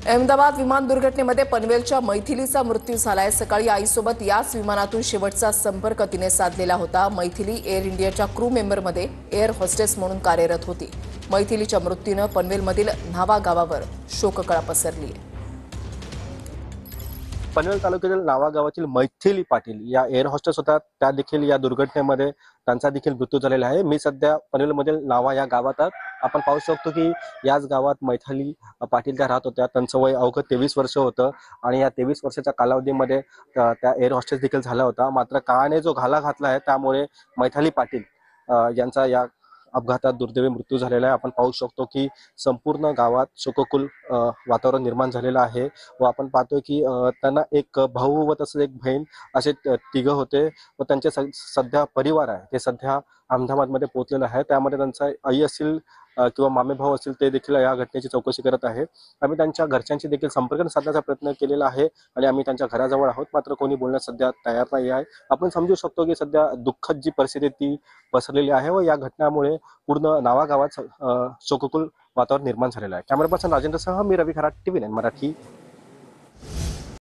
अहमदाबाद विमान दुर्घटनेमध्ये पनवेलच्या मैथिलीचा मृत्यू झालाय। सकाळी आईसोबत याच विमानातून शेवटचा संपर्क तिने साधलेला होता। मैथिली एअर इंडियाच्या क्रू मेंबरमध्ये एअर होस्टेस म्हणून कार्यरत होती। मैथिलीच्या मृत्यूने पनवेलमधील न्हावा गावावर शोककळा पसरली आहे। पनवेल तालुक्यातील नावा गावातील मैथिली पाटील या एअर होस्टेस होत्या, त्या देखील या दुर्घटनेमध्ये त्यांचा देखील मृत्यू झालेला आहे। मी सध्या पनवेलमधील नावा या गावात आपण पाहू शकतो की याच गावात मैथिली पाटील त्या राहत होत्या। त्यांचं वय अवघं 23 वर्ष होतं आणि या 23 वर्षाच्या कालावधीमध्ये त्या एअर होस्टेस देखील झाला होता। मात्र काळाने जो घाला घातला आहे त्यामुळे मैथिली पाटील यांचा या अपघातात दुर्दैवी मृत्यू झालेला आहे। आपण पाहू शकतो की संपूर्ण गावात शोककुल वातावरण निर्माण झालेलं आहे व आपण पाहतोय की त्यांना एक भाऊ व तसंच एक बहीण असे तिघं होते व त्यांचे सध्या परिवार आहे ते सध्या अहमदाबादमध्ये पोहोचलेलं आहे। त्यामध्ये त्यांचा आई असतील किंवा मामे भाऊ असतील ते देखील या घटनेची चौकशी करत आहे। आम्ही त्यांच्या घरच्यांशी देखील संपर्क साधण्याचा प्रयत्न केलेला आहे आणि आम्ही त्यांच्या घराजवळ आहोत, मात्र कोणी बोलण्यास सध्या तयार नाही आहे। आपण समजू शकतो की सध्या दुःखद जी परिस्थिती ती पसरलेली आहे व या घटनेमुळे पूर्ण नावा गावात शोककुल वातावरण निर्माण झालेलं आहे। कॅमेरा पर्सन राजेंद्रसह मी रवी खरात, TV9 मराठी।